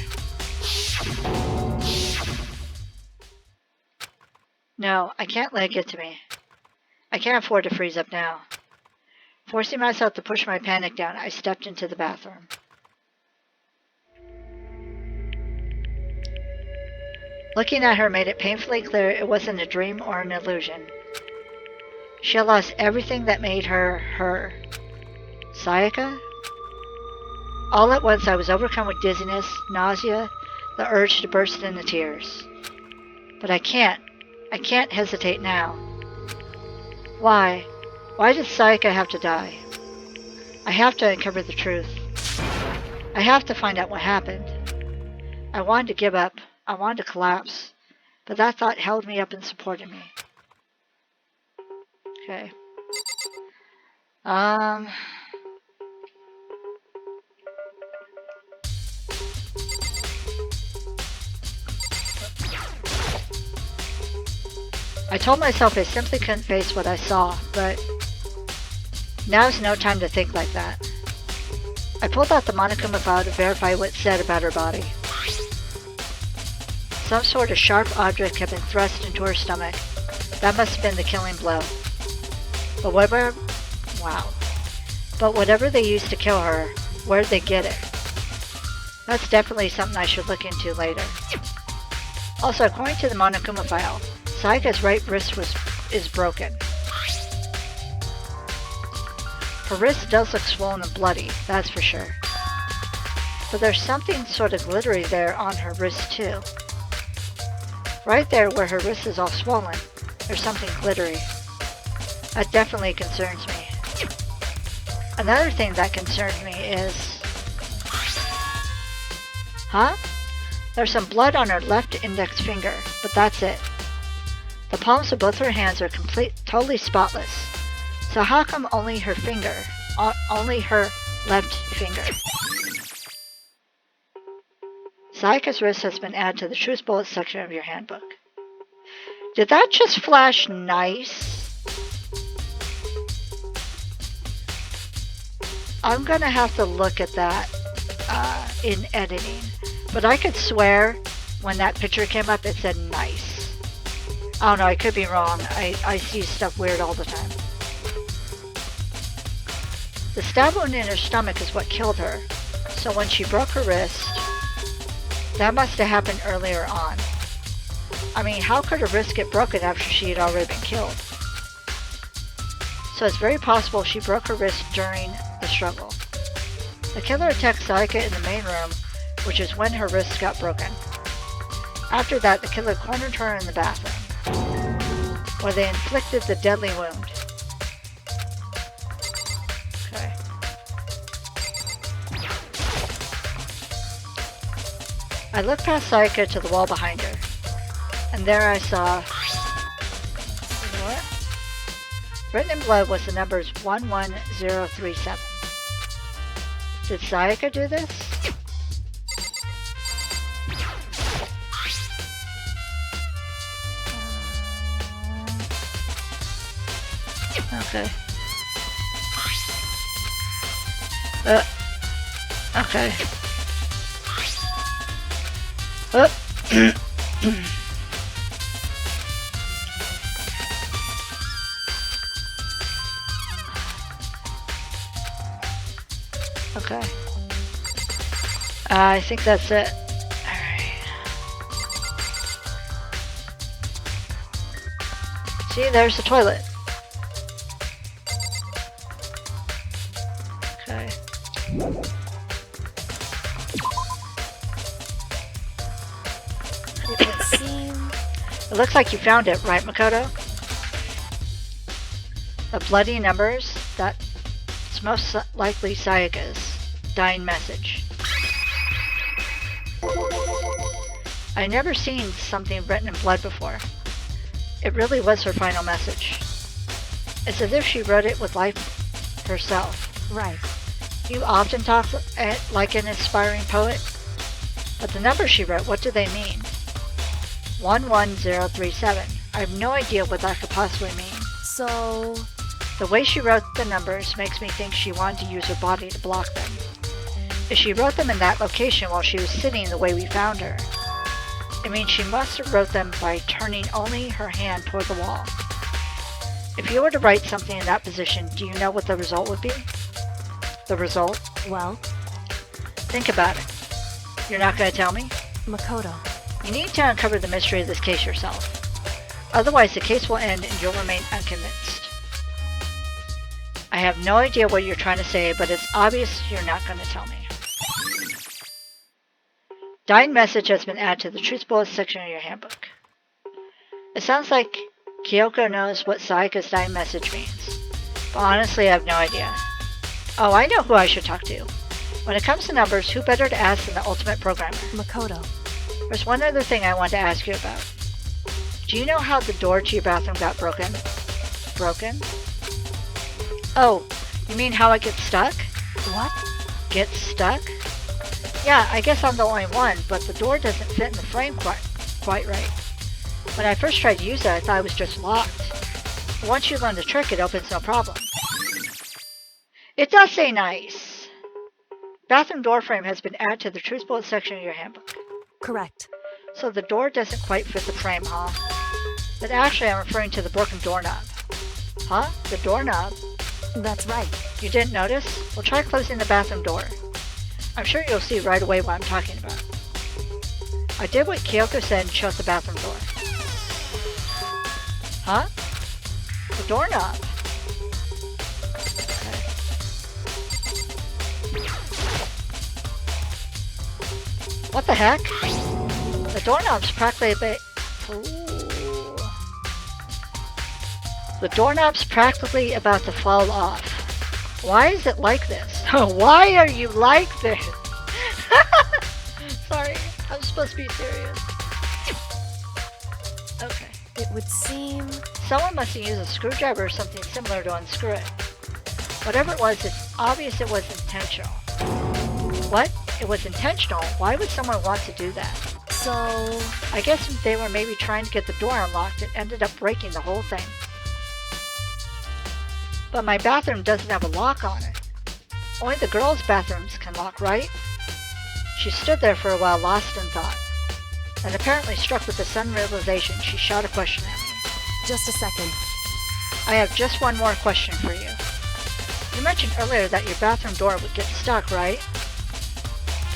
No, I can't let it get to me. I can't afford to freeze up now. Forcing myself to push my panic down, I stepped into the bathroom. Looking at her made it painfully clear it wasn't a dream or an illusion. She had lost everything that made her, her. Sayaka? All at once I was overcome with dizziness, nausea, the urge to burst into tears. But I can't hesitate now. Why? Why did Sayaka have to die? I have to uncover the truth. I have to find out what happened. I wanted to give up. I wanted to collapse. But that thought held me up and supported me. Okay. I told myself I simply couldn't face what I saw, but now's no time to think like that. I pulled out the Monokuma file to verify what it said about her body. Some sort of sharp object had been thrust into her stomach. That must have been the killing blow. But whatever they used to kill her, where'd they get it? That's definitely something I should look into later. Also, according to the Monokuma file, Sayaka's right wrist is broken. Her wrist does look swollen and bloody, that's for sure. But there's something sort of glittery there on her wrist too. Right there where her wrist is all swollen, there's something glittery. That definitely concerns me. Another thing that concerns me is... Huh? There's some blood on her left index finger, but that's it. The palms of both her hands are totally spotless. So how come only her left finger? Sayaka's wrist has been added to the truth bullet section of your handbook. Did that just flash nice? I'm gonna have to look at that in editing. But I could swear when that picture came up it said nice. I don't know, I could be wrong. I see stuff weird all the time. The stab wound in her stomach is what killed her. So when she broke her wrist, that must have happened earlier on. I mean, how could her wrist get broken after she had already been killed? So it's very possible she broke her wrist during the struggle. The killer attacked Sayaka in the main room, which is when her wrist got broken. After that, the killer cornered her in the bathroom, where they inflicted the deadly wound. Okay. I looked past Sayaka to the wall behind her, and there I saw... What? Written in blood was the numbers 11037. Did Sayaka do this? Okay. Okay. Okay. I think that's it. Alright. See, there's the toilet. Okay. It would seem... It looks like you found it, right, Makoto? The bloody numbers, that's most likely Sayaka's dying message. I've never seen something written in blood before. It really was her final message. It's as if she wrote it with life herself. Right. You often talk like an aspiring poet, but the numbers she wrote, what do they mean? 11037. I have no idea what that could possibly mean. So... The way she wrote the numbers makes me think she wanted to use her body to block them. If she wrote them in that location while she was sitting the way we found her, it means she must have wrote them by turning only her hand toward the wall. If you were to write something in that position, do you know what the result would be? The result? Well, Think about it. You're not going to tell me? Makoto. You need to uncover the mystery of this case yourself. Otherwise, the case will end and you'll remain unconvinced. I have no idea what you're trying to say, but it's obvious you're not going to tell me. Dying message has been added to the Truth Bullets section of your handbook. It sounds like Kyoko knows what Sayaka's dying message means, but honestly I have no idea. Oh, I know who I should talk to. When it comes to numbers, who better to ask than the ultimate programmer? Makoto. There's one other thing I want to ask you about. Do you know how the door to your bathroom got broken? Broken? Oh, you mean how it gets stuck? What? Gets stuck? Yeah, I guess I'm the only one, but the door doesn't fit in the frame quite right. When I first tried to use it, I thought it was just locked. But once you learn the trick, it opens no problem. It does say nice. Bathroom door frame has been added to the Truth Bullet section of your handbook. Correct. So the door doesn't quite fit the frame, huh? But actually I'm referring to the broken doorknob. Huh? The doorknob? That's right. You didn't notice? Well, try closing the bathroom door. I'm sure you'll see right away what I'm talking about. I did what Kyoko said and shut the bathroom door. Huh? The doorknob. Okay. What the heck? The doorknob's practically a bit... Ooh. The doorknob's practically about to fall off. Why is it like this? Why are you like this? Sorry, I'm supposed to be serious. Okay. It would seem... Someone must have used a screwdriver or something similar to unscrew it. Whatever it was, it's obvious it was intentional. What? It was intentional? Why would someone want to do that? So... I guess they were maybe trying to get the door unlocked and ended up breaking the whole thing. But my bathroom doesn't have a lock on it. Only the girls' bathrooms can lock, right? She stood there for a while, lost in thought. And apparently struck with a sudden realization, she shot a question at me. Just a second. I have just one more question for you. You mentioned earlier that your bathroom door would get stuck, right?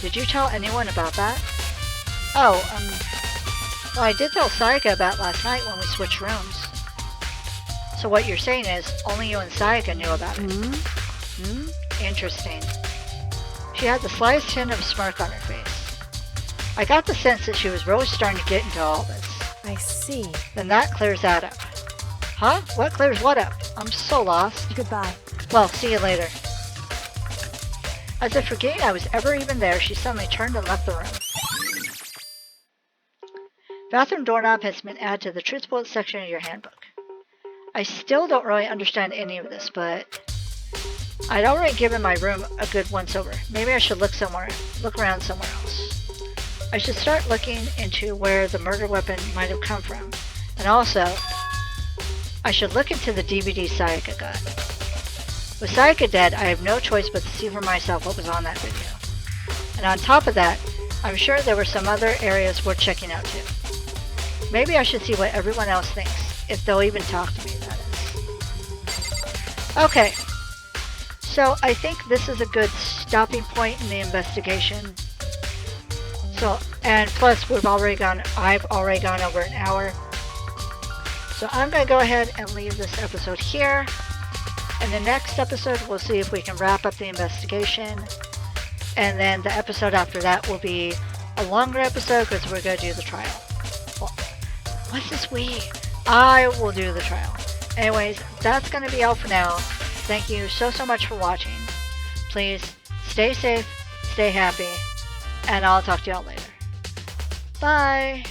Did you tell anyone about that? Oh, well, I did tell Sayaka about last night when we switched rooms. So what you're saying is, only you and Sayaka knew about it. Interesting. She had the slightest hint of a smirk on her face. I got the sense that she was really starting to get into all this. I see. Then that clears that up. Huh? What clears what up? I'm so lost. Goodbye. Well, see you later. As if forgetting I was ever even there, she suddenly turned and left the room. Bathroom doorknob has been added to the truth bullet section of your handbook. I still don't really understand any of this, but I'd already given my room a good once over. Maybe I should look around somewhere else. I should start looking into where the murder weapon might have come from. And also, I should look into the DVD Sayaka got. With Sayaka dead, I have no choice but to see for myself what was on that video. And on top of that, I'm sure there were some other areas worth checking out too. Maybe I should see what everyone else thinks, if they'll even talk to me, that is. Okay, so I think this is a good stopping point in the investigation. So, and plus I've already gone over an hour. So I'm going to go ahead and leave this episode here. In the next episode, we'll see if we can wrap up the investigation. And then the episode after that will be a longer episode because we're going to do the trial. Well, what's this we? I will do the trial. Anyways, that's going to be all for now. Thank you so much for watching. Please stay safe, stay happy, and I'll talk to y'all later. Bye!